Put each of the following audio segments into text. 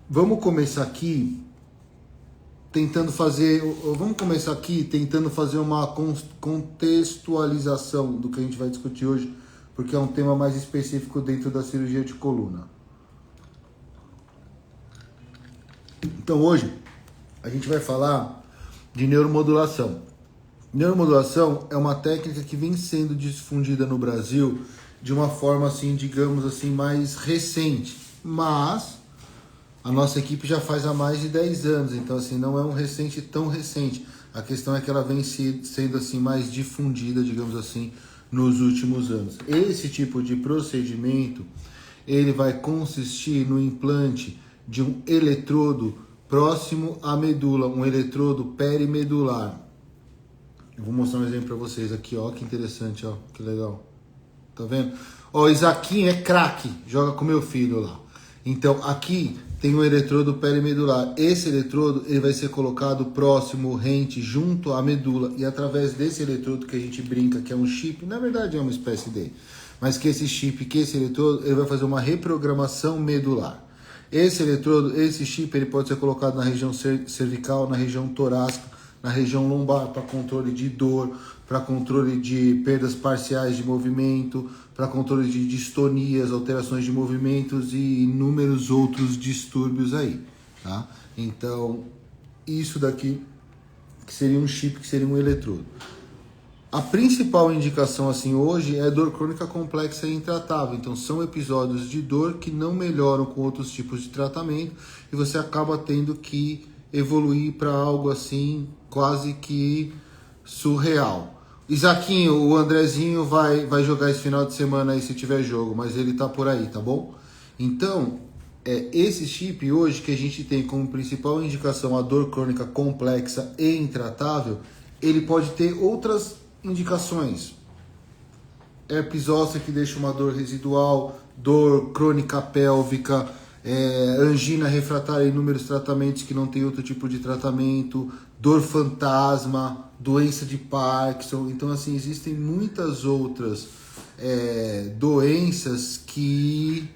Vamos começar aqui tentando fazer uma contextualização do que a gente vai discutir hoje, porque é um tema mais específico dentro da cirurgia de coluna. Então hoje a gente vai falar de neuromodulação. Neuromodulação é uma técnica que vem sendo difundida no Brasil de uma forma assim, digamos assim, mais recente, mas a nossa equipe já faz há mais de 10 anos, então assim, não é um recente tão recente. A questão é que ela vem sendo assim mais difundida, digamos assim, nos últimos anos. Esse tipo de procedimento, ele vai consistir no implante de um eletrodo próximo à medula, um eletrodo perimedular. Eu vou mostrar um exemplo para vocês aqui, ó, que interessante, ó, que legal. Tá vendo? Ó, o Isaquinho é craque, joga com meu filho lá. Então, aqui tem um eletrodo perimedular. Esse eletrodo ele vai ser colocado próximo, rente, junto à medula. E através desse eletrodo que a gente brinca, que é um chip, na verdade é uma espécie de... Mas que esse chip, que esse eletrodo, ele vai fazer uma reprogramação medular. Esse eletrodo, esse chip, ele pode ser colocado na região cervical, na região torácica, na região lombar, para controle de dor, para controle de perdas parciais de movimento, para controle de distonias, alterações de movimentos e inúmeros outros distúrbios aí, tá? Então, isso daqui que seria um chip, que seria um eletrodo. A principal indicação assim hoje é dor crônica complexa e intratável. Então são episódios de dor que não melhoram com outros tipos de tratamento e você acaba tendo que evoluir para algo assim quase que surreal. Isaquinho, o Andrezinho vai jogar esse final de semana aí se tiver jogo, mas ele tá por aí, tá bom? Então, esse chip hoje que a gente tem como principal indicação a dor crônica complexa e intratável, ele pode ter outras indicações. Herpes óssea que deixa uma dor residual, dor crônica pélvica, angina refratária, inúmeros tratamentos que não tem outro tipo de tratamento, dor fantasma, doença de Parkinson. Então assim, existem muitas outras doenças que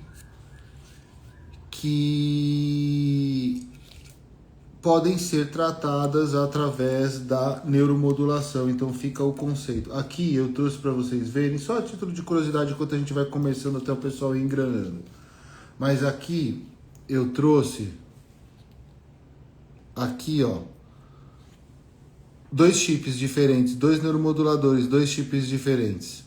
podem ser tratadas através da neuromodulação. Então fica o conceito. Aqui eu trouxe para vocês verem, só a título de curiosidade, enquanto a gente vai começando até o pessoal ir engranando. Mas aqui eu trouxe, aqui ó, dois chips diferentes, dois neuromoduladores, dois chips diferentes.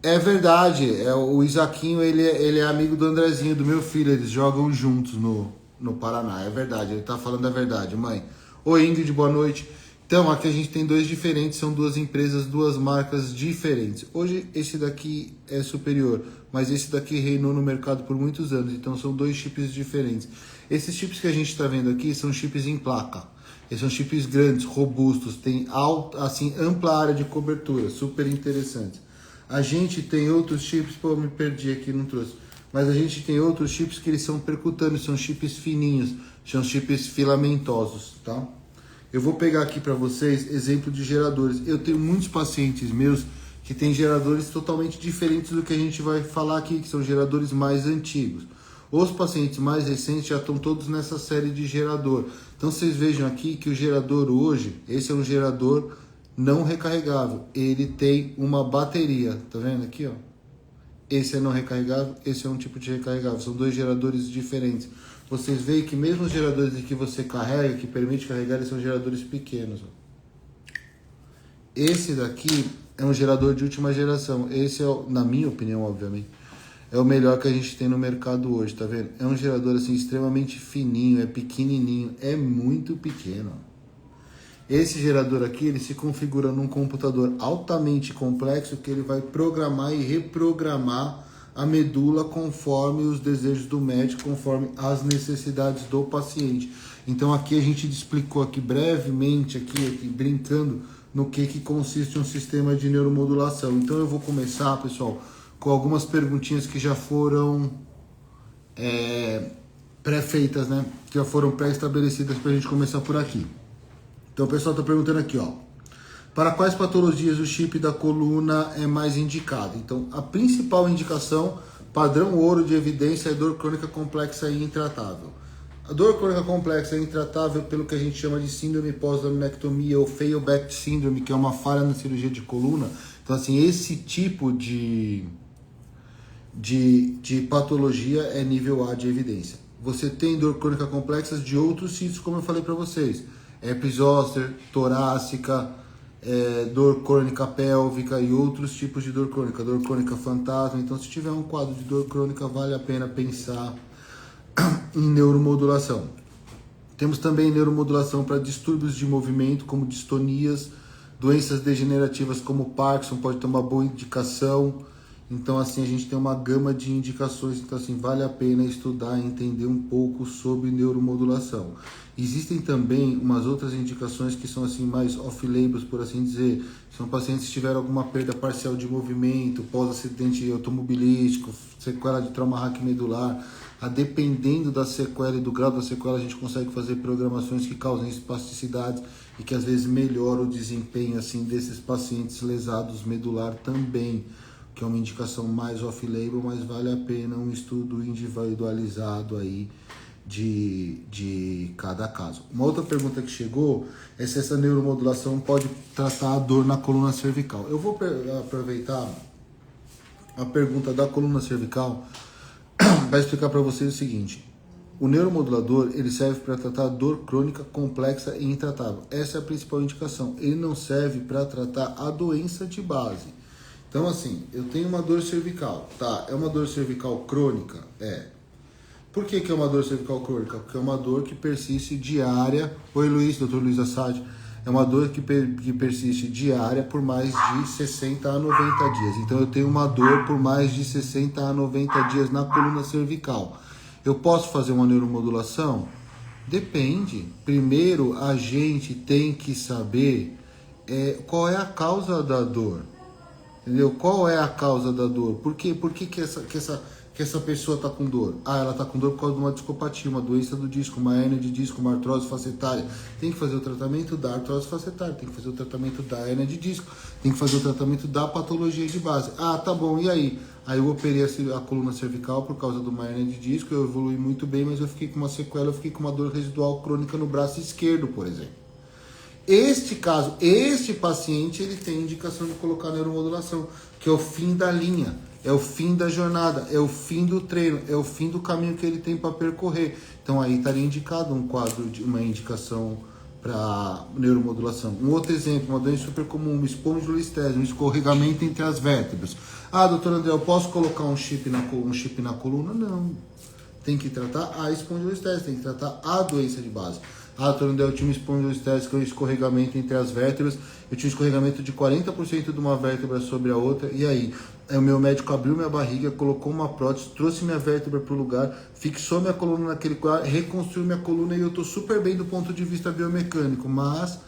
É verdade, o Isaquinho ele é amigo do Andrezinho, do meu filho, eles jogam juntos no Paraná, é verdade, ele tá falando a verdade, mãe. Oi Ingrid, boa noite. Então, aqui a gente tem dois diferentes, são duas empresas, duas marcas diferentes. Hoje esse daqui é superior, mas esse daqui reinou no mercado por muitos anos, então são dois chips diferentes. Esses chips que a gente está vendo aqui são chips em placa. Eles são chips grandes, robustos, tem ampla área de cobertura, super interessantes. A gente tem outros chips, pô, eu me perdi aqui, não trouxe. Mas a gente tem outros chips que eles são percutâneos, são chips fininhos, são chips filamentosos, tá? Eu vou pegar aqui para vocês exemplo de geradores. Eu tenho muitos pacientes meus que têm geradores totalmente diferentes do que a gente vai falar aqui, que são geradores mais antigos. Os pacientes mais recentes já estão todos nessa série de gerador. Então vocês vejam aqui que o gerador hoje, esse é um gerador não recarregável. Ele tem uma bateria, tá vendo aqui, ó? Esse é não recarregável, esse é um tipo de recarregável. São dois geradores diferentes. Vocês veem que mesmo os geradores que você carrega, que permite carregar, eles são geradores pequenos. Ó. Esse daqui é um gerador de última geração. Esse é, na minha opinião, obviamente, é o melhor que a gente tem no mercado hoje, tá vendo? É um gerador assim extremamente fininho, é pequenininho, é muito pequeno. Esse gerador aqui, ele se configura num computador altamente complexo que ele vai programar e reprogramar a medula conforme os desejos do médico, conforme as necessidades do paciente. Então aqui a gente explicou aqui brevemente, aqui brincando, no que consiste um sistema de neuromodulação. Então eu vou começar, pessoal, com algumas perguntinhas que já foram pré-feitas, né? Que já foram pré-estabelecidas para a gente começar por aqui. Então o pessoal está perguntando aqui, ó. Para quais patologias o chip da coluna é mais indicado? Então a principal indicação Padrão ouro de evidência é dor crônica complexa e intratável. A dor crônica complexa e intratável pelo que a gente chama de síndrome pós-laminectomia ou fail back syndrome, que é uma falha na cirurgia de coluna. Então, assim, esse tipo de patologia é nível A de evidência. Você tem dor crônica complexa de outros sítios, como eu falei para vocês. Herpes zoster, torácica, dor crônica pélvica e outros tipos de dor crônica fantasma. Então, se tiver um quadro de dor crônica, vale a pena pensar em neuromodulação. Temos também neuromodulação para distúrbios de movimento, como distonias, doenças degenerativas como Parkinson, pode ter uma boa indicação. Então, assim, a gente tem uma gama de indicações, então, assim, vale a pena estudar e entender um pouco sobre neuromodulação. Existem também umas outras indicações que são, assim, mais off-labels, por assim dizer. São pacientes que tiveram alguma perda parcial de movimento, pós-acidente automobilístico, sequela de trauma raquimedular. Dependendo da sequela e do grau da sequela, a gente consegue fazer programações que causem espasticidades e que, às vezes, melhoram o desempenho, assim, desses pacientes lesados medular também, que é uma indicação mais off-label, mas vale a pena um estudo individualizado aí de cada caso. Uma outra pergunta que chegou é se essa neuromodulação pode tratar a dor na coluna cervical. Eu vou aproveitar a pergunta da coluna cervical para explicar para vocês o seguinte. O neuromodulador, ele serve para tratar dor crônica complexa e intratável. Essa é a principal indicação. Ele não serve para tratar a doença de base. Então, assim, eu tenho uma dor cervical, tá? É uma dor cervical crônica? É. Por que é uma dor cervical crônica? Porque é uma dor que persiste diária. Oi, Luiz, doutor Luiz Assad. É uma dor que persiste diária por mais de 60 a 90 dias. Então, eu tenho uma dor por mais de 60 a 90 dias na coluna cervical. Eu posso fazer uma neuromodulação? Depende. Primeiro, a gente tem que saber qual é a causa da dor. Entendeu? Qual é a causa da dor? Por que essa pessoa está com dor? Ela está com dor por causa de uma discopatia, uma doença do disco, uma hérnia de disco, uma artrose facetária. Tem que fazer o tratamento da artrose facetária, tem que fazer o tratamento da hérnia de disco, tem que fazer o tratamento da patologia de base. Tá bom, e aí? Aí eu operei a coluna cervical por causa de uma hérnia de disco, eu evolui muito bem, mas eu fiquei com uma sequela, eu fiquei com uma dor residual crônica no braço esquerdo, por exemplo. Este paciente, ele tem indicação de colocar neuromodulação, que é o fim da linha, é o fim da jornada, é o fim do treino, é o fim do caminho que ele tem para percorrer. Então aí estaria indicado um quadro de uma indicação para neuromodulação. Um outro exemplo, uma doença super comum, uma espondilolistese, um escorregamento entre as vértebras. Doutor André, eu posso colocar um chip na coluna? Não. Tem que tratar a espondilolistese, tem que tratar a doença de base. Doutor André, eu tinha uma espondilolistese, que é um escorregamento entre as vértebras, eu tinha um escorregamento de 40% de uma vértebra sobre a outra, e aí? O meu médico abriu minha barriga, colocou uma prótese, trouxe minha vértebra para o lugar, fixou minha coluna naquele lugar, reconstruiu minha coluna e eu estou super bem do ponto de vista biomecânico, mas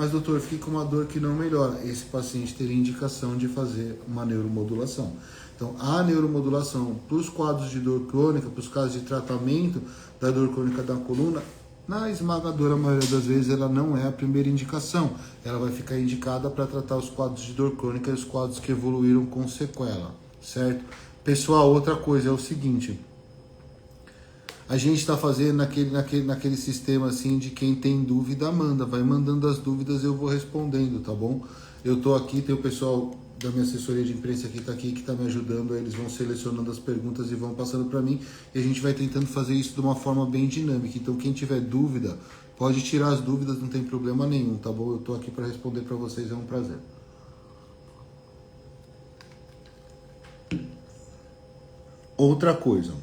doutor, fiquei com uma dor que não melhora. Esse paciente teria indicação de fazer uma neuromodulação. Então, a neuromodulação para os quadros de dor crônica, para os casos de tratamento da dor crônica da coluna, na esmagadora maioria das vezes, ela não é a primeira indicação. Ela vai ficar indicada para tratar os quadros de dor crônica e os quadros que evoluíram com sequela, certo? Pessoal, outra coisa é o seguinte. A gente está fazendo naquele sistema assim de quem tem dúvida, manda. Vai mandando as dúvidas, eu vou respondendo, tá bom? Eu tô aqui, tem o pessoal da minha assessoria de imprensa que está me ajudando, aí eles vão selecionando as perguntas e vão passando para mim, e a gente vai tentando fazer isso de uma forma bem dinâmica. Então, quem tiver dúvida, pode tirar as dúvidas, não tem problema nenhum, tá bom? Eu tô aqui para responder para vocês, é um prazer. Outra coisa.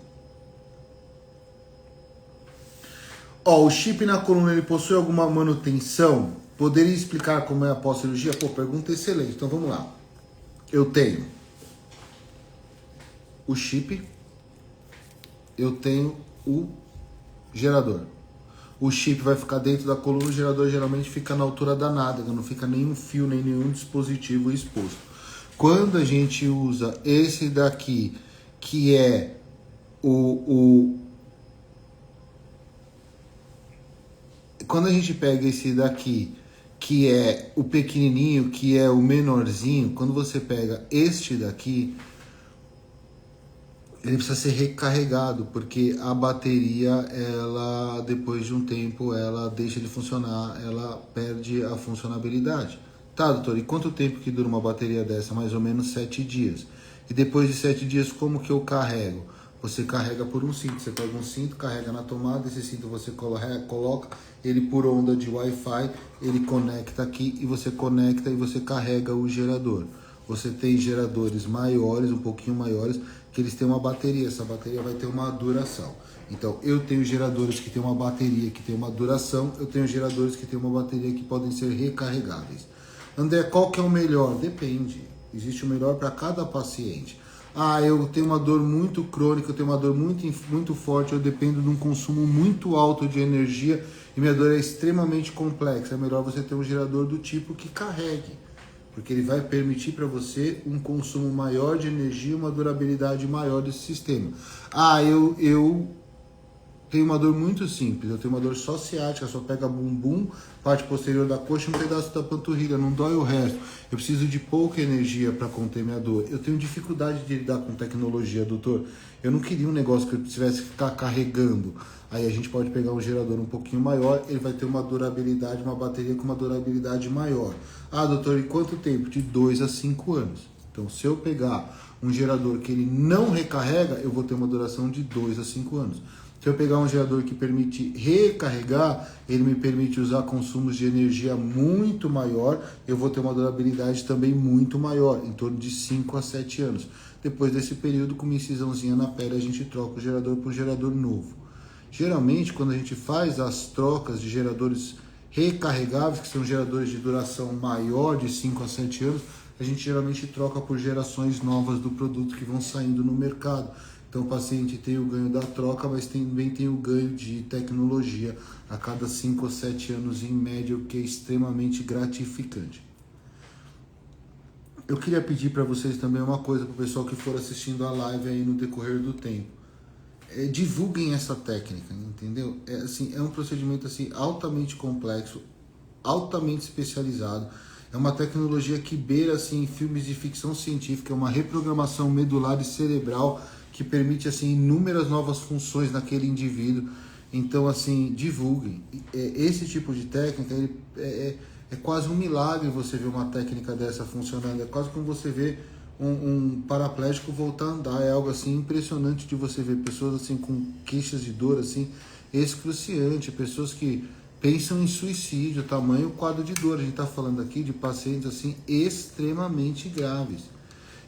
O chip na coluna, ele possui alguma manutenção? Poderia explicar como é a pós-cirurgia? Pergunta excelente. Então, vamos lá. Eu tenho o chip, eu tenho o gerador. O chip vai ficar dentro da coluna, o gerador geralmente fica na altura da nádega, não fica nenhum fio, nem nenhum dispositivo exposto. Quando a gente usa esse daqui, que é quando a gente pega esse daqui, que é o pequenininho, que é o menorzinho, quando você pega este daqui, ele precisa ser recarregado, porque a bateria, ela depois de um tempo, ela deixa de funcionar, ela perde a funcionalidade. Tá, doutor, e quanto tempo que dura uma bateria dessa? Mais ou menos 7 dias. E depois de 7 dias, como que eu carrego? Você carrega por um cinto, você pega um cinto, carrega na tomada, esse cinto você coloca ele por onda de Wi-Fi, ele conecta aqui e você conecta e você carrega o gerador. Você tem geradores maiores, um pouquinho maiores, que eles têm uma bateria, essa bateria vai ter uma duração. Então, eu tenho geradores que têm uma bateria que tem uma duração, eu tenho geradores que têm uma bateria que podem ser recarregáveis. André, qual que é o melhor? Depende. Existe o melhor para cada paciente. Ah, eu tenho uma dor muito crônica, eu tenho uma dor muito forte, eu dependo de um consumo muito alto de energia e minha dor é extremamente complexa. É melhor você ter um gerador do tipo que carregue, porque ele vai permitir para você um consumo maior de energia, uma durabilidade maior desse sistema. Ah, eu tenho uma dor muito simples, eu tenho uma dor só ciática, só pega bumbum, parte posterior da coxa e um pedaço da panturrilha, não dói o resto. Eu preciso de pouca energia para conter minha dor. Eu tenho dificuldade de lidar com tecnologia, doutor. Eu não queria um negócio que eu tivesse que ficar carregando. Aí a gente pode pegar um gerador um pouquinho maior, ele vai ter uma durabilidade, uma bateria com uma durabilidade maior. Ah, doutor, e quanto tempo? De 2 a 5 anos. Então, se eu pegar um gerador que ele não recarrega, eu vou ter uma duração de 2 a 5 anos. Se eu pegar um gerador que permite recarregar, ele me permite usar consumos de energia muito maior, eu vou ter uma durabilidade também muito maior, em torno de 5 a 7 anos. Depois desse período, com uma incisãozinha na pele, a gente troca o gerador por gerador novo. Geralmente, quando a gente faz as trocas de geradores recarregáveis, que são geradores de duração maior de 5 a 7 anos, a gente geralmente troca por gerações novas do produto que vão saindo no mercado. Então o paciente tem o ganho da troca, mas também tem o ganho de tecnologia a cada 5 ou 7 anos em média, o que é extremamente gratificante. Eu queria pedir para vocês também uma coisa, para o pessoal que for assistindo a live aí no decorrer do tempo. Divulguem essa técnica, entendeu? É um procedimento assim, altamente complexo, altamente especializado. É uma tecnologia que beira assim, filmes de ficção científica, é uma reprogramação medular e cerebral que permite assim, inúmeras novas funções naquele indivíduo. Então, assim, divulguem. Esse tipo de técnica é quase um milagre você ver uma técnica dessa funcionando. É quase como você vê um paraplégico voltar a andar. É algo assim impressionante de você ver pessoas assim com queixas de dor assim excruciante, pessoas que pensam em suicídio, tamanho quadro de dor. A gente está falando aqui de pacientes assim extremamente graves.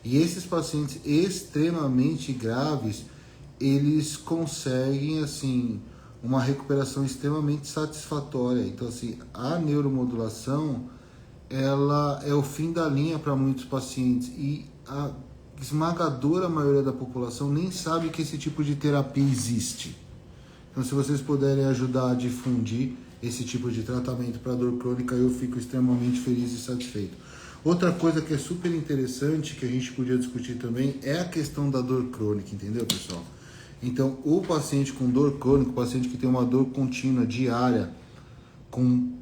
E esses pacientes extremamente graves, eles conseguem assim uma recuperação extremamente satisfatória. Então assim, a neuromodulação, ela é o fim da linha para muitos pacientes e a esmagadora maioria da população nem sabe que esse tipo de terapia existe. Então, se vocês puderem ajudar a difundir esse tipo de tratamento para dor crônica, eu fico extremamente feliz e satisfeito. Outra coisa que é super interessante, que a gente podia discutir também, é a questão da dor crônica, entendeu, pessoal? Então, o paciente com dor crônica, o paciente que tem uma dor contínua, diária, com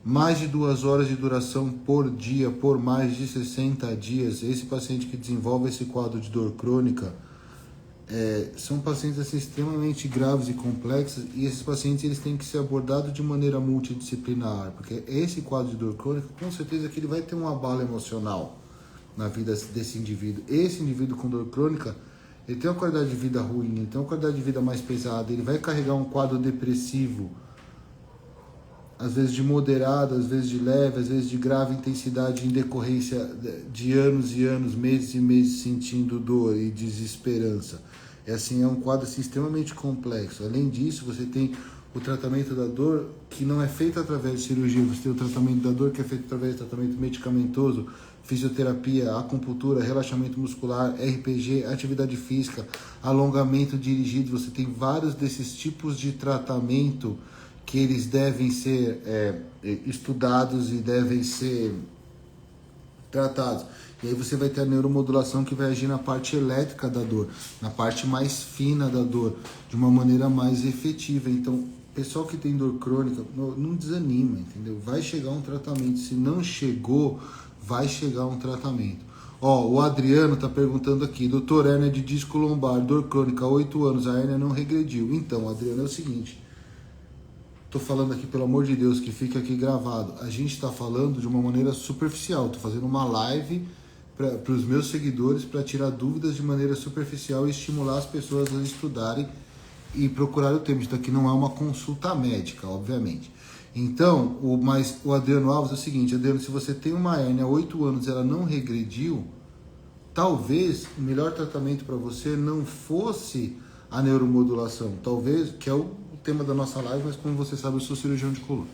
mais de 2 horas de duração por dia, por mais de 60 dias, esse paciente que desenvolve esse quadro de dor crônica, são pacientes assim, extremamente graves e complexos, e esses pacientes eles têm que ser abordados de maneira multidisciplinar, porque esse quadro de dor crônica, com certeza que ele vai ter um abalo emocional na vida desse indivíduo. Esse indivíduo com dor crônica, ele tem uma qualidade de vida ruim, ele tem uma qualidade de vida mais pesada, ele vai carregar um quadro depressivo, às vezes de moderada, às vezes de leve, às vezes de grave intensidade em decorrência de anos e anos, meses e meses sentindo dor e desesperança. É um quadro assim, extremamente complexo. Além disso, você tem o tratamento da dor que não é feito através de cirurgia, você tem o tratamento da dor que é feito através de tratamento medicamentoso, fisioterapia, acupuntura, relaxamento muscular, RPG, atividade física, alongamento dirigido. Você tem vários desses tipos de tratamento que eles devem ser estudados e devem ser tratados. E aí você vai ter a neuromodulação que vai agir na parte elétrica da dor, na parte mais fina da dor, de uma maneira mais efetiva. Então, pessoal que tem dor crônica, não desanima, entendeu? Vai chegar um tratamento. Se não chegou, vai chegar um tratamento. Ó, o Adriano tá perguntando aqui, doutor, hérnia de disco lombar, dor crônica, há 8 anos, a hérnia não regrediu. Então, Adriano, é o seguinte, tô falando aqui, pelo amor de Deus, que fica aqui gravado. A gente tá falando de uma maneira superficial, tô fazendo uma live para os meus seguidores para tirar dúvidas de maneira superficial e estimular as pessoas a estudarem e procurar o tema. Isso daqui não é uma consulta médica, obviamente. Então, mas o Adriano Alves é o seguinte, Adriano, se você tem uma hérnia há 8 anos e ela não regrediu, talvez o melhor tratamento para você não fosse a neuromodulação. Talvez, que é o tema da nossa live, mas como você sabe, eu sou cirurgião de coluna.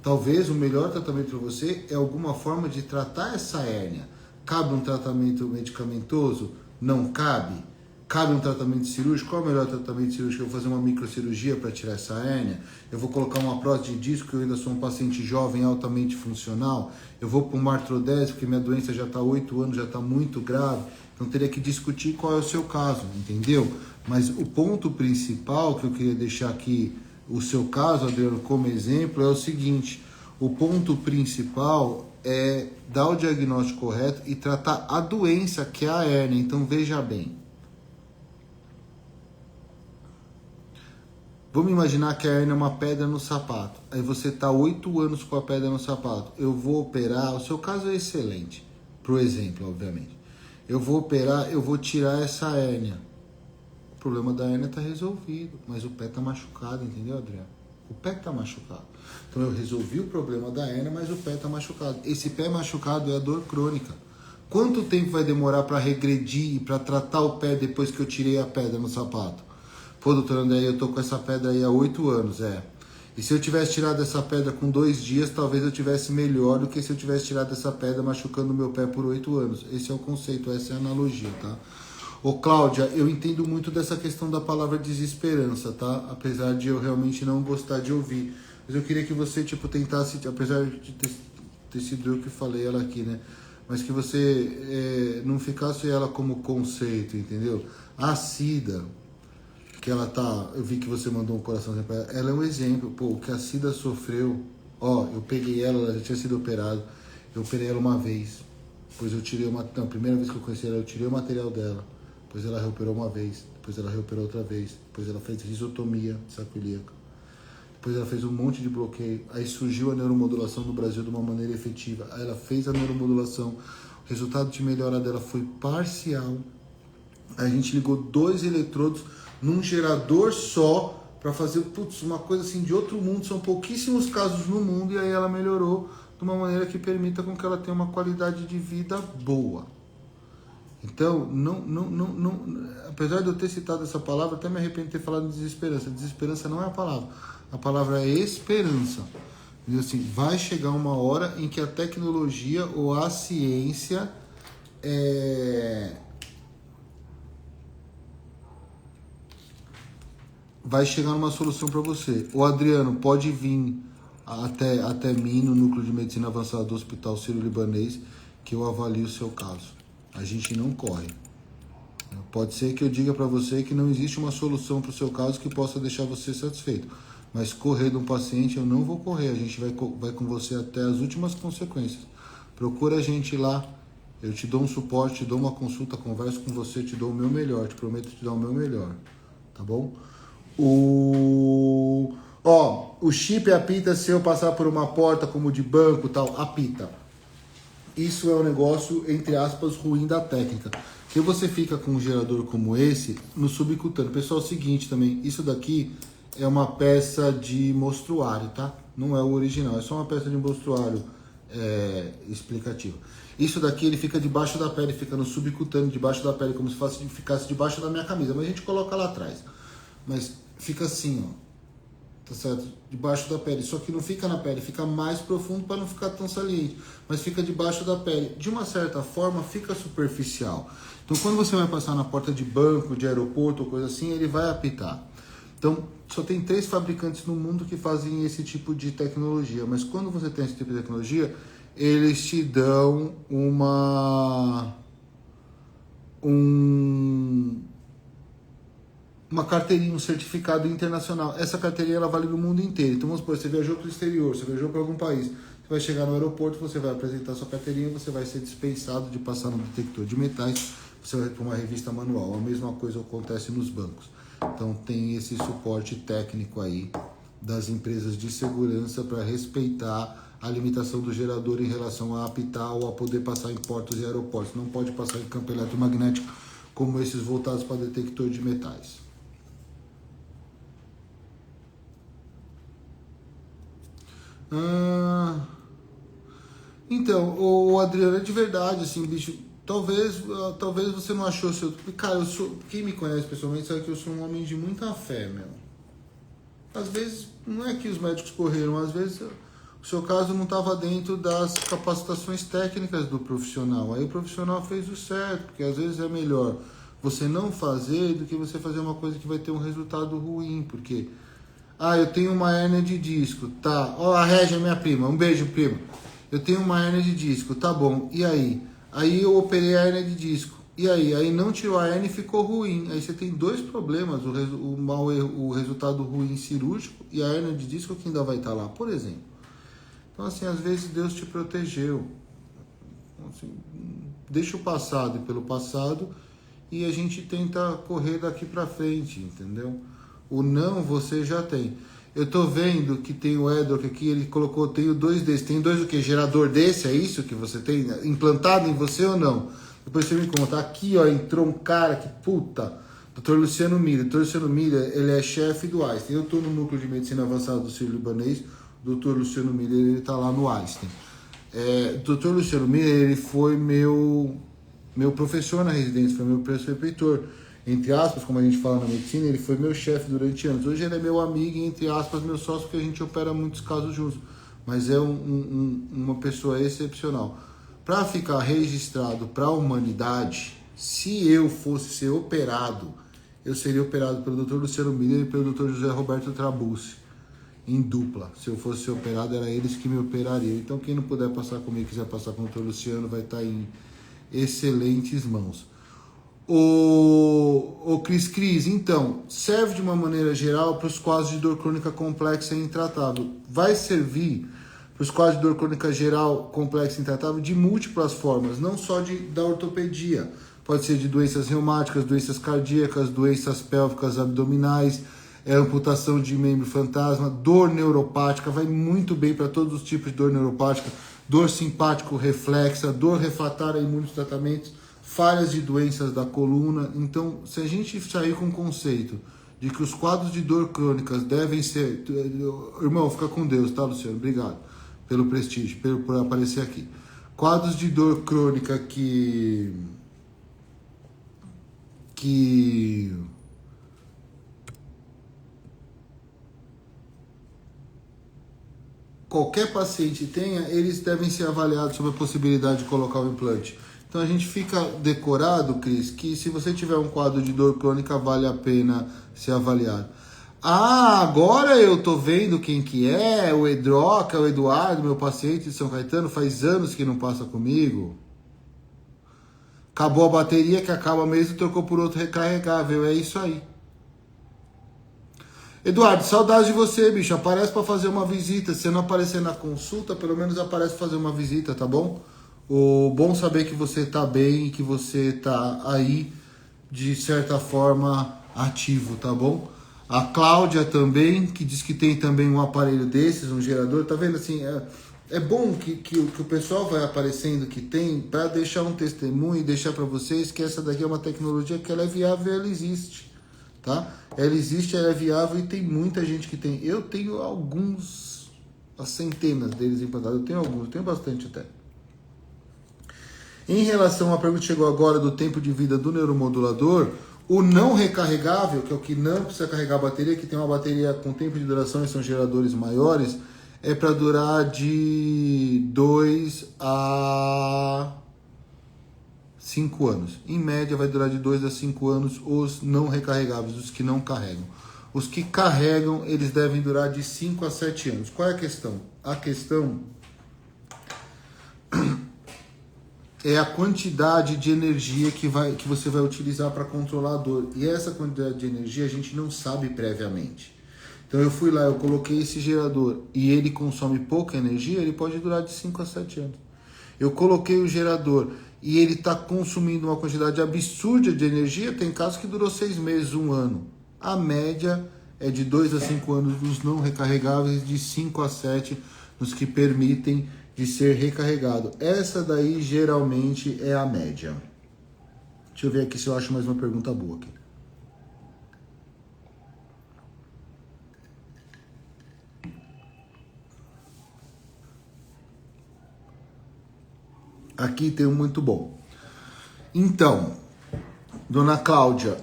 Talvez o melhor tratamento para você é alguma forma de tratar essa hérnia. Cabe um tratamento medicamentoso? Não cabe. Cabe um tratamento cirúrgico? Qual é o melhor tratamento cirúrgico? Eu vou fazer uma microcirurgia para tirar essa hérnia? Eu vou colocar uma prótese de disco, eu ainda sou um paciente jovem, altamente funcional? Eu vou para uma artrodese, porque minha doença já está há 8 anos, já está muito grave? Então teria que discutir qual é o seu caso, entendeu? Mas o ponto principal que eu queria deixar aqui, o seu caso, Adriano, como exemplo, é o seguinte: o ponto principal é dar o diagnóstico correto e tratar a doença que é a hérnia. Então veja bem. Vamos imaginar que a hérnia é uma pedra no sapato. Aí você está 8 anos com a pedra no sapato. Eu vou operar, o seu caso é excelente, para o exemplo, obviamente. Eu vou operar, eu vou tirar essa hérnia. O problema da hérnia está resolvido, mas o pé está machucado, entendeu, Adriano? O pé está machucado. Então eu resolvi o problema da hérnia, mas o pé está machucado. Esse pé machucado é a dor crônica. Quanto tempo vai demorar para regredir e para tratar o pé depois que eu tirei a pedra no sapato? Pô, doutor André, eu tô com essa pedra aí há 8 anos, E se eu tivesse tirado essa pedra com 2 dias, talvez eu tivesse melhor do que se eu tivesse tirado essa pedra machucando o meu pé por 8 anos. Esse é o conceito, essa é a analogia, tá? Ô Cláudia, eu entendo muito dessa questão da palavra desesperança, tá? Apesar de eu realmente não gostar de ouvir. Mas eu queria que você, tentasse, apesar de ter sido eu que falei ela aqui, né? Mas que você não ficasse ela como conceito, entendeu? A Cida, que ela tá, eu vi que você mandou um coraçãozinho pra ela, ela é um exemplo, pô, o que a Cida sofreu, eu peguei ela já tinha sido operada, eu operei ela uma vez, depois eu tirei a primeira vez que eu conheci ela, eu tirei o material dela, depois ela reoperou uma vez, depois ela reoperou outra vez, depois ela fez risotomia sacroiliaca, depois ela fez um monte de bloqueio, aí surgiu a neuromodulação no Brasil de uma maneira efetiva, aí ela fez a neuromodulação, o resultado de melhora dela foi parcial, a gente ligou 2 eletrodos num gerador só para fazer, uma coisa assim de outro mundo, são pouquíssimos casos no mundo, e aí ela melhorou de uma maneira que permita com que ela tenha uma qualidade de vida boa. Então, apesar de eu ter citado essa palavra, até me arrependo de ter falado de desesperança. Desesperança não é a palavra é esperança. Assim, vai chegar uma hora em que a tecnologia ou a ciência vai chegar numa solução para você. O Adriano pode vir até mim no Núcleo de Medicina Avançada do Hospital Sírio-Libanês, que eu avalio o seu caso. A gente não corre. Pode ser que eu diga para você que não existe uma solução para o seu caso que possa deixar você satisfeito. Mas correr de um paciente eu não vou correr. A gente vai com você até as últimas consequências. Procura a gente lá. Eu te dou um suporte, te dou uma consulta, converso com você, te dou o meu melhor. Te prometo te dar o meu melhor. Tá bom? O chip apita se eu passar por uma porta como de banco, tal, apita. Isso é um negócio, entre aspas, ruim da técnica. Porque você fica com um gerador como esse no subcutâneo. Pessoal, é o seguinte também, isso daqui é uma peça de mostruário, tá? Não é o original, é só uma peça de mostruário explicativo. Isso daqui ele fica debaixo da pele, fica no subcutâneo, debaixo da pele, como se ficasse debaixo da minha camisa. Mas a gente coloca lá atrás. Mas fica assim, tá certo? Debaixo da pele. Só que não fica na pele, fica mais profundo para não ficar tão saliente. Mas fica debaixo da pele. De uma certa forma, fica superficial. Então, quando você vai passar na porta de banco, de aeroporto ou coisa assim, ele vai apitar. Então, só tem 3 fabricantes no mundo que fazem esse tipo de tecnologia. Mas quando você tem esse tipo de tecnologia, eles te dão uma carteirinha, um certificado internacional. Essa carteirinha ela vale no mundo inteiro. Então vamos supor, você viajou para o exterior, você viajou para algum país, você vai chegar no aeroporto, você vai apresentar sua carteirinha, você vai ser dispensado de passar no detector de metais, você vai para uma revista manual. A mesma coisa acontece nos bancos. Então tem esse suporte técnico aí das empresas de segurança para respeitar a limitação do gerador em relação a apitar ou a poder passar em portos e aeroportos. Não pode passar em campo eletromagnético como esses voltados para detector de metais. Então, o Adriano, é de verdade, assim, bicho, talvez você não achou seu... Cara, quem me conhece pessoalmente sabe que eu sou um homem de muita fé, meu. Às vezes, não é que os médicos correram, às vezes o seu caso não estava dentro das capacitações técnicas do profissional. Aí o profissional fez o certo, porque às vezes é melhor você não fazer do que você fazer uma coisa que vai ter um resultado ruim, porque... eu tenho uma hérnia de disco, tá. Ó, a Régia, minha prima, um beijo, prima. Eu tenho uma hérnia de disco, tá bom, e aí? Aí eu operei a hérnia de disco, e aí? Aí não tirou a hérnia e ficou ruim. Aí você tem dois problemas, o resultado ruim cirúrgico e a hérnia de disco que ainda vai estar lá, por exemplo. Então, assim, às vezes Deus te protegeu. Assim, deixa o passado pelo passado e a gente tenta correr daqui pra frente, entendeu? O não você já tem. Eu tô vendo que tem o Edward aqui, ele colocou, tenho dois desses. Tem dois o quê? Gerador desse? É isso que você tem implantado em você ou não? Depois você me conta. Aqui, ó, entrou um cara que, puta, Dr. Luciano Miller. Dr. Luciano Miller, ele é chefe do Einstein. Eu tô no núcleo de medicina avançada do Sírio-Libanês. O Dr. Luciano Miller, ele tá lá no Einstein. Dr. Luciano Miller, ele foi meu professor na residência, foi meu preceptor. Entre aspas, como a gente fala na medicina, ele foi meu chefe durante anos. Hoje ele é meu amigo e, entre aspas, meu sócio, porque a gente opera muitos casos juntos. Mas é uma pessoa excepcional. Para ficar registrado para a humanidade, se eu fosse ser operado, eu seria operado pelo Dr. Luciano Miller e pelo Dr. José Roberto Trabuzzi, em dupla. Se eu fosse ser operado, era eles que me operariam. Então, quem não puder passar comigo, quiser passar com o Dr. Luciano, vai estar em excelentes mãos. O Cris, então, serve de uma maneira geral para os quadros de dor crônica complexa e intratável. Vai servir para os quadros de dor crônica geral complexa e intratável de múltiplas formas, não só da ortopedia. Pode ser de doenças reumáticas, doenças cardíacas, doenças pélvicas abdominais, amputação de membro fantasma, dor neuropática, vai muito bem para todos os tipos de dor neuropática, dor simpático reflexa, dor refratária em muitos tratamentos, falhas de doenças da coluna. Então, se a gente sair com o conceito de que os quadros de dor crônicas devem ser... Irmão, fica com Deus, tá, Luciano? Obrigado pelo prestígio, por aparecer aqui. Quadros de dor crônica que qualquer paciente tenha, eles devem ser avaliados sobre a possibilidade de colocar o implante. Então a gente fica decorado, Cris, que se você tiver um quadro de dor crônica, vale a pena ser avaliado. Agora eu tô vendo quem que é, o Edroca, o Eduardo, meu paciente de São Caetano, faz anos que não passa comigo. Acabou a bateria, que acaba mesmo, trocou por outro recarregável, é isso aí. Eduardo, saudade de você, bicho, aparece para fazer uma visita. Se você não aparecer na consulta, pelo menos aparece para fazer uma visita, tá bom? Bom saber que você tá bem e que você tá aí, de certa forma, ativo, tá bom? A Cláudia também, que diz que tem também um aparelho desses, um gerador, tá vendo assim? É bom que o pessoal vai aparecendo que tem, para deixar um testemunho e deixar para vocês que essa daqui é uma tecnologia que ela é viável e ela existe, tá? Ela existe, ela é viável e tem muita gente que tem. Eu tenho alguns, as centenas deles implantados, eu tenho bastante até. Em relação à pergunta que chegou agora do tempo de vida do neuromodulador, o não recarregável, que é o que não precisa carregar a bateria, que tem uma bateria com tempo de duração e são geradores maiores, é para durar de 2 a 5 anos. Em média vai durar de 2 a 5 anos os não recarregáveis, os que não carregam. Os que carregam, eles devem durar de 5 a 7 anos. Qual é a questão? A questão é a quantidade de energia que você vai utilizar para controlar a dor. E essa quantidade de energia a gente não sabe previamente. Então eu fui lá, eu coloquei esse gerador e ele consome pouca energia, ele pode durar de 5 a 7 anos. Eu coloquei o gerador e ele está consumindo uma quantidade absurda de energia, tem casos que durou 6 meses, 1 ano. A média é de 2 a 5 anos nos não recarregáveis, de 5 a 7 nos que permitem de ser recarregado. Essa daí geralmente é a média. Deixa eu ver aqui se eu acho mais uma pergunta boa aqui. Aqui tem um muito bom. Então, dona Cláudia,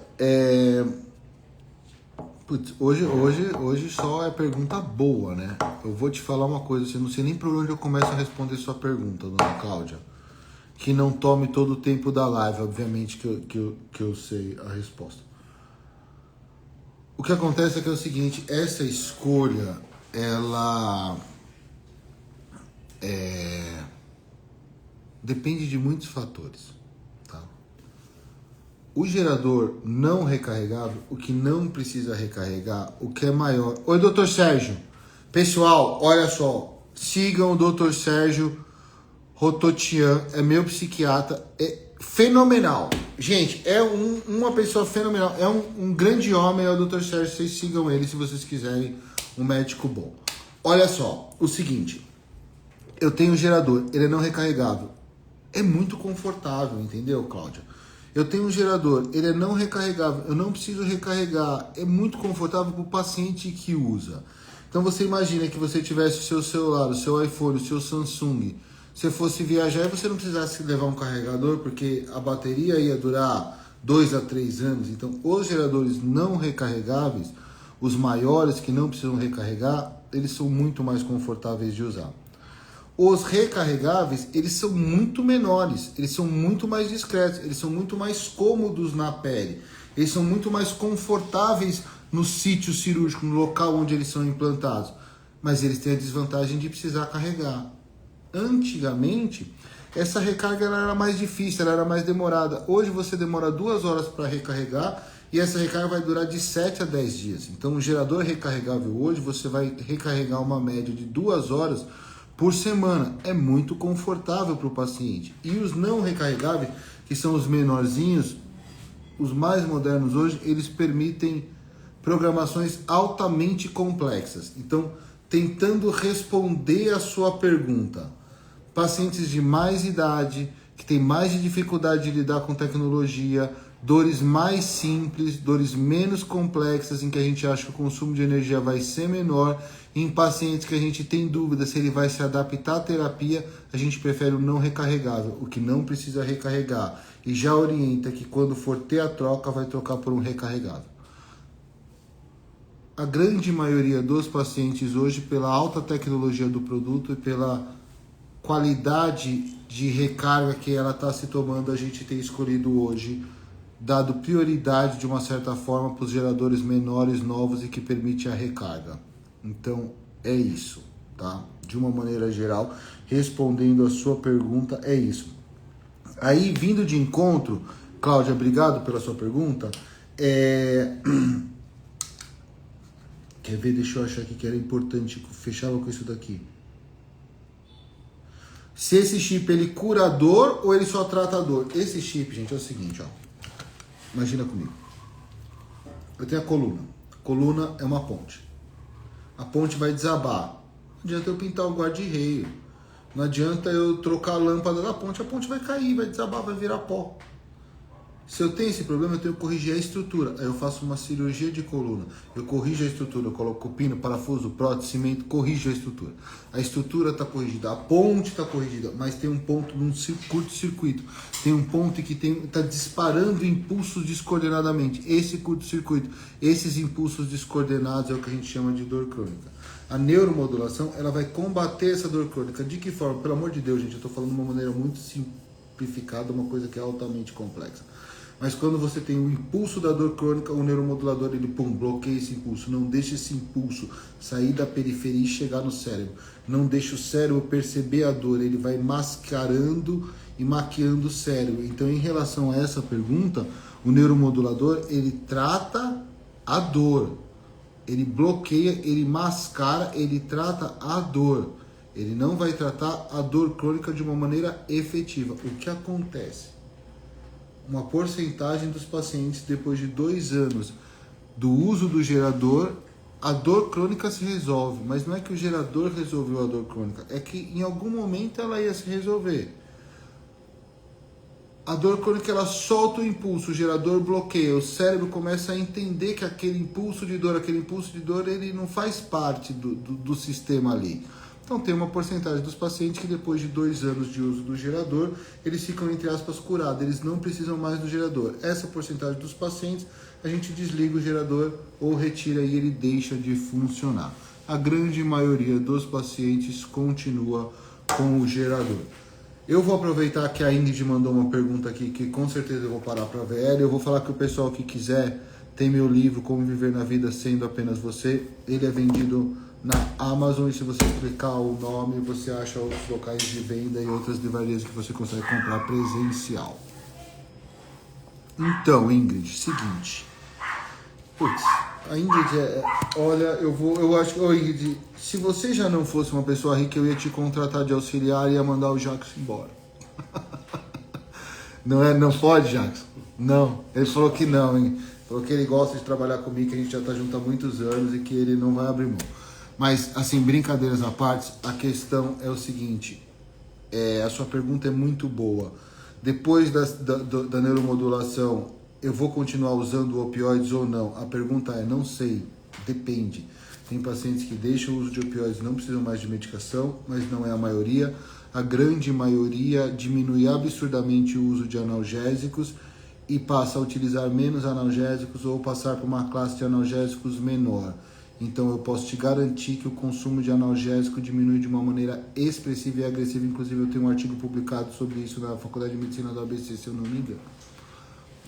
putz, hoje só é pergunta boa, né? Eu vou te falar uma coisa, eu não sei nem por onde eu começo a responder sua pergunta, dona Cláudia. Que não tome todo o tempo da live, obviamente que eu sei a resposta. O que acontece é que é o seguinte, essa escolha, ela depende de muitos fatores, tá? O gerador não recarregável, o que não precisa recarregar, o que é maior... Oi, doutor Sérgio. Pessoal, olha só, sigam o doutor Sérgio Rototian, é meu psiquiatra, é fenomenal. Gente, é uma pessoa fenomenal, é um grande homem, é o doutor Sérgio, vocês sigam ele se vocês quiserem um médico bom. Olha só, o seguinte, eu tenho um gerador, ele é não recarregável. É muito confortável, entendeu, Cláudia? Eu tenho um gerador, ele é não recarregável, eu não preciso recarregar. É muito confortável para o paciente que usa. Então você imagina que você tivesse o seu celular, o seu iPhone, o seu Samsung, você fosse viajar e você não precisasse levar um carregador, porque a bateria ia durar 2 a 3 anos. Então os geradores não recarregáveis, os maiores que não precisam recarregar, eles são muito mais confortáveis de usar. Os recarregáveis, eles são muito menores, eles são muito mais discretos, eles são muito mais cômodos na pele, eles são muito mais confortáveis no sítio cirúrgico, no local onde eles são implantados, mas eles têm a desvantagem de precisar carregar. Antigamente, essa recarga ela era mais difícil, ela era mais demorada. Hoje você demora 2 horas para recarregar e essa recarga vai durar de 7 a 10 dias. Então o gerador recarregável hoje, você vai recarregar uma média de 2 horas por semana. É muito confortável para o paciente. E os não recarregáveis, que são os menorzinhos, os mais modernos hoje, eles permitem programações altamente complexas. Então, tentando responder a sua pergunta, pacientes de mais idade, que têm mais dificuldade de lidar com tecnologia, dores mais simples, dores menos complexas, em que a gente acha que o consumo de energia vai ser menor, em pacientes que a gente tem dúvida se ele vai se adaptar à terapia, a gente prefere o não recarregável, o que não precisa recarregar, e já orienta que quando for ter a troca, vai trocar por um recarregável. A grande maioria dos pacientes hoje, pela alta tecnologia do produto e pela qualidade de recarga que ela está se tomando, a gente tem escolhido hoje, dado prioridade de uma certa forma para os geradores menores, novos e que permite a recarga. Então é isso, tá? De uma maneira geral, respondendo a sua pergunta, é isso. Aí, vindo de encontro, Cláudia, obrigado pela sua pergunta. Quer ver? Deixa eu achar aqui que era importante, fechava com isso daqui. Se esse chip ele cura dor ou ele só trata a dor? Esse chip, gente, é o seguinte, ó. Imagina comigo. Eu tenho a coluna. A coluna é uma ponte. A ponte vai desabar. Não adianta eu pintar o guarda-reio. Não adianta eu trocar a lâmpada da ponte. A ponte vai cair, vai desabar, vai virar pó. Se eu tenho esse problema, eu tenho que corrigir a estrutura. Aí eu faço uma cirurgia de coluna. Eu corrijo a estrutura, eu coloco pino, parafuso, prótese, cimento, corrijo a estrutura. A estrutura está corrigida, a ponte está corrigida, mas tem um ponto num curto-circuito. Tem um ponto que está disparando impulsos descoordenadamente. Esse curto-circuito, esses impulsos descoordenados é o que a gente chama de dor crônica. A neuromodulação, ela vai combater essa dor crônica. De que forma? Pelo amor de Deus, gente, eu estou falando de uma maneira muito simplificada, uma coisa que é altamente complexa. Mas quando você tem o impulso da dor crônica, o neuromodulador, ele bloqueia esse impulso, não deixa esse impulso sair da periferia e chegar no cérebro. Não deixa o cérebro perceber a dor, ele vai mascarando e maquiando o cérebro. Então, em relação a essa pergunta, o neuromodulador, ele trata a dor. ele bloqueia, ele mascara, ele trata a dor. Ele não vai tratar a dor crônica de uma maneira efetiva. O que acontece? Uma porcentagem dos pacientes, depois de 2 anos do uso do gerador, a dor crônica se resolve. Mas não é que o gerador resolveu a dor crônica, é que em algum momento ela ia se resolver. A dor crônica, ela solta o impulso, o gerador bloqueia, o cérebro começa a entender que aquele impulso de dor, ele não faz parte do sistema ali. Então tem uma porcentagem dos pacientes que depois de 2 anos de uso do gerador, eles ficam, entre aspas, curados, eles não precisam mais do gerador. Essa porcentagem dos pacientes, a gente desliga o gerador ou retira e ele deixa de funcionar. A grande maioria dos pacientes continua com o gerador. Eu vou aproveitar que a Ingrid mandou uma pergunta aqui, que com certeza eu vou parar para ver ela. Eu vou falar que o pessoal que quiser tem meu livro, Como Viver na Vida Sendo Apenas Você. Ele é vendido na Amazon e se você clicar o nome, você acha outros locais de venda e outras livrarias que você consegue comprar presencial. Então, Ingrid, seguinte. Putz, a Ingrid olha, eu acho que, Ingrid, se você já não fosse uma pessoa rica, eu ia te contratar de auxiliar e ia mandar o Jackson embora. Não pode, Jackson? Não, ele falou que não, hein? Falou que ele gosta de trabalhar comigo, que a gente já tá junto há muitos anos e que ele não vai abrir mão. Mas, assim, brincadeiras à parte, a questão é o seguinte, a sua pergunta é muito boa. Depois da neuromodulação, eu vou continuar usando opioides ou não? A pergunta é, não sei, depende. Tem pacientes que deixam o uso de opioides e não precisam mais de medicação, mas não é a maioria. A grande maioria diminui absurdamente o uso de analgésicos e passa a utilizar menos analgésicos ou passar por uma classe de analgésicos menor. Então eu posso te garantir que o consumo de analgésico diminui de uma maneira expressiva e agressiva. Inclusive eu tenho um artigo publicado sobre isso na Faculdade de Medicina da ABC, se eu não me engano.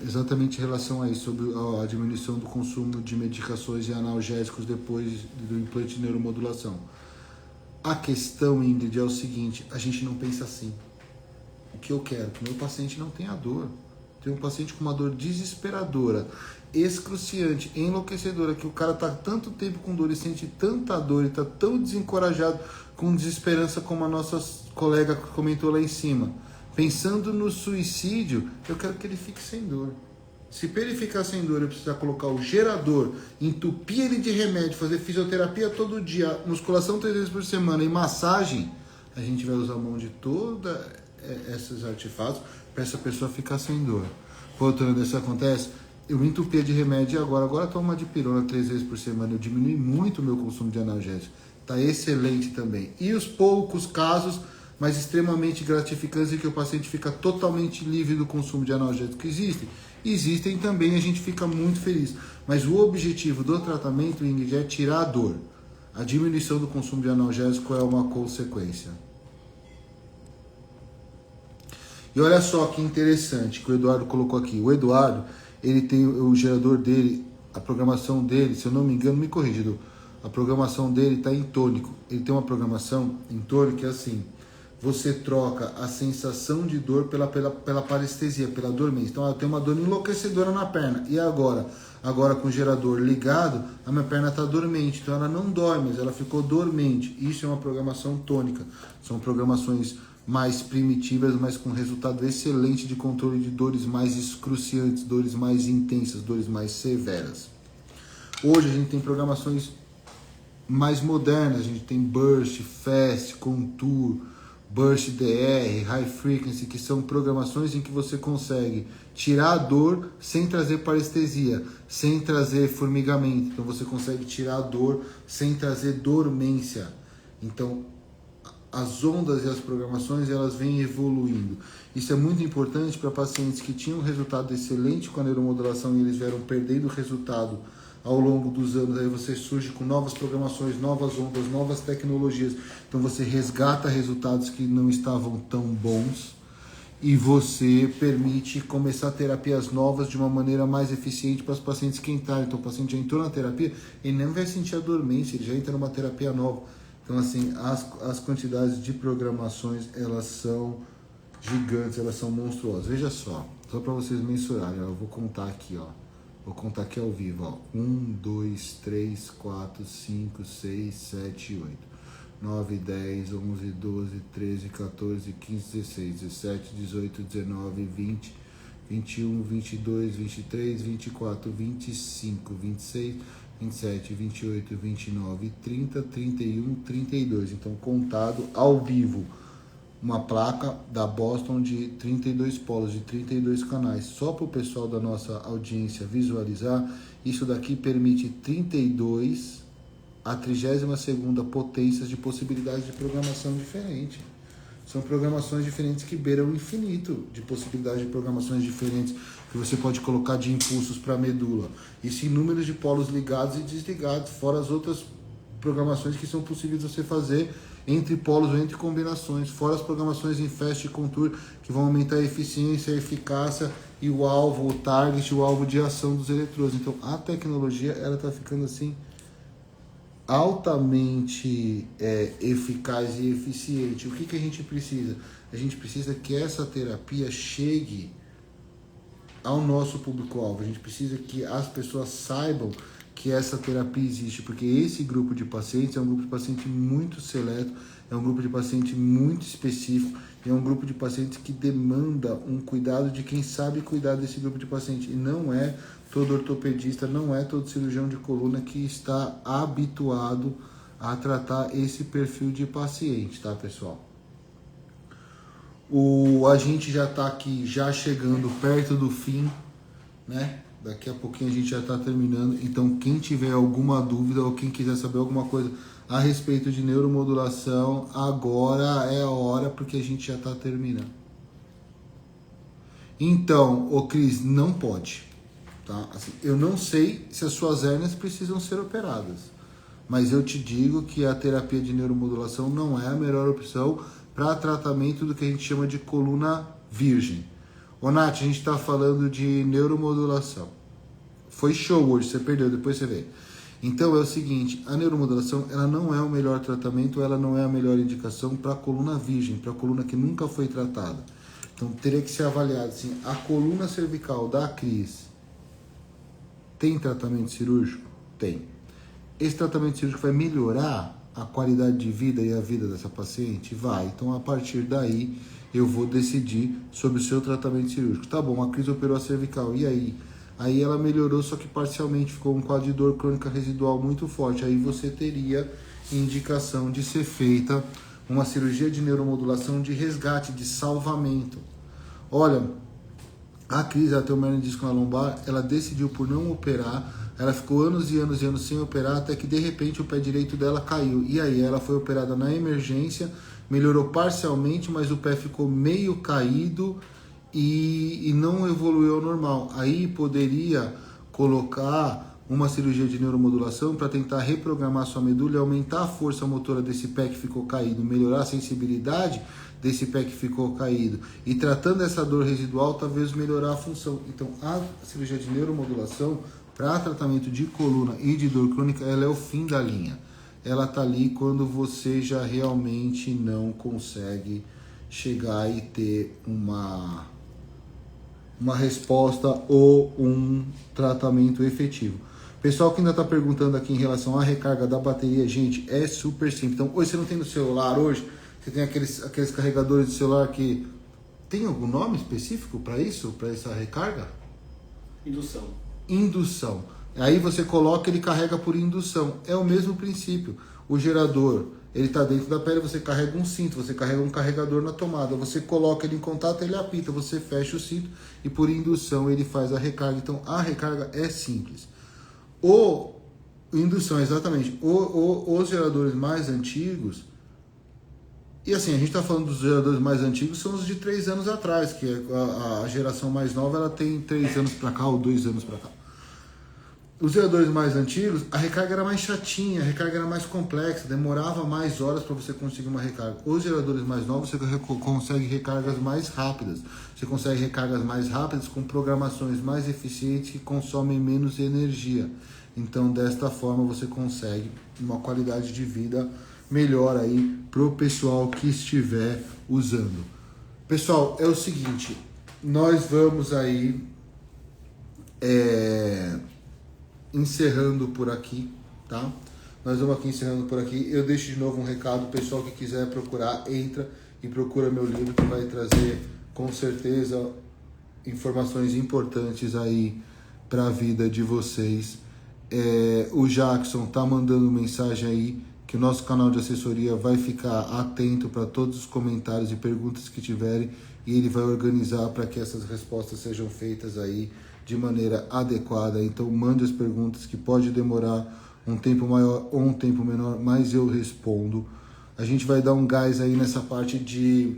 Exatamente em relação a isso, sobre a diminuição do consumo de medicações e analgésicos depois do implante de neuromodulação. A questão, Ingrid, é o seguinte, a gente não pensa assim. O que eu quero? Que meu paciente não tenha dor. Tem um paciente com uma dor desesperadora, excruciante, enlouquecedora, que o cara tá tanto tempo com dor e sente tanta dor e tá tão desencorajado, com desesperança, como a nossa colega comentou lá em cima. Pensando no suicídio, eu quero que ele fique sem dor. Se para ele ficar sem dor eu precisar colocar o gerador, entupir ele de remédio, fazer fisioterapia todo dia, musculação 3 vezes por semana e massagem, a gente vai usar a mão de todos esses artefatos para essa pessoa ficar sem dor. Voltando, isso acontece, eu entupia de remédio e agora tomo uma dipirona 3 vezes por semana, eu diminui muito o meu consumo de analgésico. Está excelente também. E os poucos casos, mas extremamente gratificantes, em que o paciente fica totalmente livre do consumo de analgésico que existem também, a gente fica muito feliz. Mas o objetivo do tratamento, Ingrid, é tirar a dor. A diminuição do consumo de analgésico é uma consequência. E olha só que interessante que o Eduardo colocou aqui. O Eduardo, ele tem o gerador dele, a programação dele, se eu não me engano, me corrija, Edu, a programação dele está em tônico. Ele tem uma programação em tônico que é assim, você troca a sensação de dor pela parestesia, pela dormência. Então, eu tenho uma dor enlouquecedora na perna. E agora com o gerador ligado, a minha perna está dormente. Então, ela não dorme, mas ela ficou dormente. Isso é uma programação tônica. São programações mais primitivas, mas com resultado excelente de controle de dores mais excruciantes, dores mais intensas, dores mais severas. Hoje, a gente tem programações mais modernas. A gente tem Burst, Fast, Contour, Burst DR, High Frequency, que são programações em que você consegue tirar a dor sem trazer parestesia, sem trazer formigamento. Então você consegue tirar a dor sem trazer dormência. Então as ondas e as programações, elas vêm evoluindo. Isso é muito importante para pacientes que tinham um resultado excelente com a neuromodulação e eles vieram perdendo resultado ao longo dos anos. Aí você surge com novas programações, novas ondas, novas tecnologias. Então você resgata resultados que não estavam tão bons e você permite começar terapias novas de uma maneira mais eficiente para os pacientes que entrarem. Então o paciente já entrou na terapia, ele nem vai sentir a dormência, ele já entra numa terapia nova. Então assim, as quantidades de programações, elas são gigantes, elas são monstruosas. Veja só para vocês mensurarem, eu vou contar aqui, ó. Vou contar aqui ao vivo, ó. 1, 2, 3, 4, 5, 6, 7, 8, 9, 10, 11, 12, 13, 14, 15, 16, 17, 18, 19, 20, 21, 22, 23, 24, 25, 26, 27, 28, 29, 30, 31, 32. Então, contado ao vivo, uma placa da Boston de 32 polos, de 32 canais. Só para o pessoal da nossa audiência visualizar, isso daqui permite 32 a 32ª potências de possibilidades de programação diferente. São programações diferentes que beiram o infinito de possibilidades de programações diferentes que você pode colocar de impulsos para a medula. Isso em números de polos ligados e desligados, fora as outras programações que são possíveis você fazer entre polos ou entre combinações, fora as programações em fast e contour que vão aumentar a eficiência, a eficácia e o alvo, o target, o alvo de ação dos eletrodos. Então a tecnologia ela está ficando assim altamente eficaz e eficiente. O que a gente precisa? A gente precisa que essa terapia chegue ao nosso público-alvo. A gente precisa que as pessoas saibam que essa terapia existe, porque esse grupo de pacientes é um grupo de paciente muito seleto, é um grupo de paciente muito específico, é um grupo de pacientes que demanda um cuidado de quem sabe cuidar desse grupo de paciente. E não é todo ortopedista, não é todo cirurgião de coluna que está habituado a tratar esse perfil de paciente, tá, pessoal? A gente já está aqui, já chegando perto do fim, né? Daqui a pouquinho a gente já está terminando. Então, quem tiver alguma dúvida ou quem quiser saber alguma coisa a respeito de neuromodulação, agora é a hora, porque a gente já está terminando. Então, ô Cris, não pode. Tá? Assim, eu não sei se as suas hérnias precisam ser operadas, mas eu te digo que a terapia de neuromodulação não é a melhor opção para tratamento do que a gente chama de coluna virgem. Ô Nath, a gente está falando de neuromodulação. Foi show hoje, você perdeu, depois você vê. Então é o seguinte, a neuromodulação ela não é o melhor tratamento, ela não é a melhor indicação para a coluna virgem, para a coluna que nunca foi tratada. Então teria que ser avaliado assim, a coluna cervical da Cris tem tratamento cirúrgico? Tem. Esse tratamento cirúrgico vai melhorar a qualidade de vida e a vida dessa paciente? Vai. Então a partir daí eu vou decidir sobre o seu tratamento cirúrgico. Tá bom, a Cris operou a cervical, e aí? Aí ela melhorou, só que parcialmente, ficou um quadro de dor crônica residual muito forte. Aí você teria indicação de ser feita uma cirurgia de neuromodulação de resgate, de salvamento. Olha, a Cris, ela tem uma hernia de disco na lombar, ela decidiu por não operar, ela ficou anos e anos e anos sem operar, até que de repente o pé direito dela caiu. E aí ela foi operada na emergência, melhorou parcialmente, mas o pé ficou meio caído e não evoluiu ao normal. Aí poderia colocar uma cirurgia de neuromodulação para tentar reprogramar sua medula e aumentar a força motora desse pé que ficou caído, melhorar a sensibilidade desse pé que ficou caído. E tratando essa dor residual, talvez melhorar a função. Então a cirurgia de neuromodulação para tratamento de coluna e de dor crônica, ela é o fim da linha. Ela tá ali quando você já realmente não consegue chegar e ter uma resposta ou um tratamento efetivo. Pessoal que ainda está perguntando aqui em relação à recarga da bateria, gente, é super simples. Então, hoje você não tem no celular, hoje você tem aqueles carregadores de celular que tem algum nome específico para isso, para essa recarga? Indução. Aí você coloca, ele carrega por indução. É o mesmo princípio. O gerador, ele está dentro da pele, você carrega um cinto, você carrega um carregador na tomada, você coloca ele em contato, ele apita, você fecha o cinto e por indução ele faz a recarga. Então a recarga é simples. Indução, exatamente. Os geradores mais antigos, e assim, a gente está falando dos geradores mais antigos, são os de 3 anos atrás, que a geração mais nova ela tem 3 anos para cá ou 2 anos para cá. Os geradores mais antigos, a recarga era mais chatinha, a recarga era mais complexa, demorava mais horas para você conseguir uma recarga. Os geradores mais novos, você consegue recargas mais rápidas. Você consegue recargas mais rápidas com programações mais eficientes que consomem menos energia. Então, desta forma, você consegue uma qualidade de vida melhor aí para o pessoal que estiver usando. Pessoal, é o seguinte, nós vamos aí encerrando por aqui, tá? Nós vamos aqui encerrando por aqui. Eu deixo de novo um recado, pessoal que quiser procurar, entra e procura meu livro que vai trazer com certeza informações importantes aí para a vida de vocês. O Jackson tá mandando mensagem aí que o nosso canal de assessoria vai ficar atento para todos os comentários e perguntas que tiverem e ele vai organizar para que essas respostas sejam feitas aí de maneira adequada. Então mande as perguntas, que pode demorar um tempo maior ou um tempo menor, mas eu respondo. A gente vai dar um gás aí nessa parte de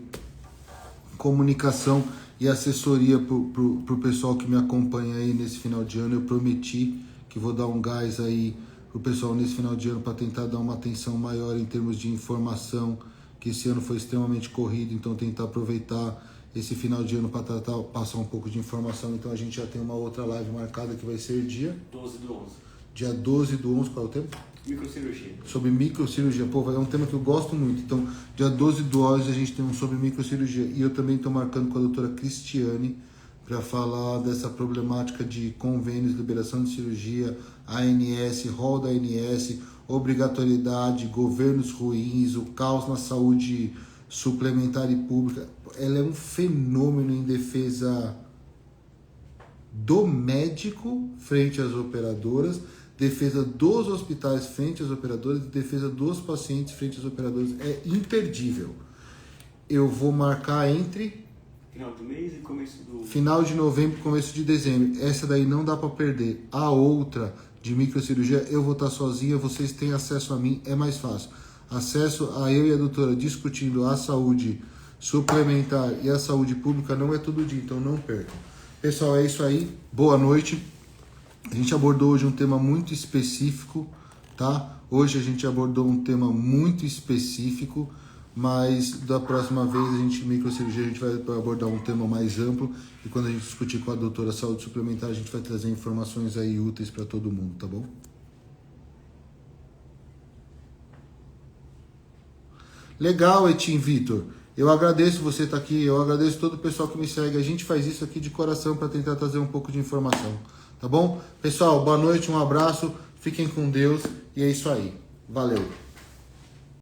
comunicação e assessoria pro pessoal que me acompanha aí nesse final de ano. Eu prometi que vou dar um gás aí pro pessoal nesse final de ano para tentar dar uma atenção maior em termos de informação, que esse ano foi extremamente corrido, então tentar aproveitar esse final de ano para passar um pouco de informação. Então a gente já tem uma outra live marcada que vai ser dia 12/11. Dia 12/11, qual é o tempo? Microcirurgia. Sobre microcirurgia. Pô, é um tema que eu gosto muito. Então, dia 12/11 a gente tem um sobre microcirurgia. E eu também estou marcando com a doutora Cristiane para falar dessa problemática de convênios, liberação de cirurgia, ANS, rol da ANS, obrigatoriedade, governos ruins, o caos na saúde suplementar e pública. Ela é um fenômeno em defesa do médico frente às operadoras, defesa dos hospitais frente às operadoras e defesa dos pacientes frente às operadoras. É imperdível. Eu vou marcar entre final do mês e começo do... final de novembro e começo de dezembro. Essa daí não dá para perder. A outra de microcirurgia eu vou estar sozinha, vocês têm acesso a mim, é mais fácil. Acesso a eu e a doutora discutindo a saúde suplementar e a saúde pública não é todo dia, então não percam. Pessoal, é isso aí. Boa noite. A gente abordou hoje um tema muito específico, tá? Hoje a gente abordou um tema muito específico, mas da próxima vez microcirurgia, a gente vai abordar um tema mais amplo e quando a gente discutir com a doutora saúde suplementar, a gente vai trazer informações aí úteis para todo mundo, tá bom? Legal, Etim Vitor. Eu agradeço você estar aqui, eu agradeço todo o pessoal que me segue. A gente faz isso aqui de coração para tentar trazer um pouco de informação, tá bom? Pessoal, boa noite, um abraço, fiquem com Deus e é isso aí. Valeu!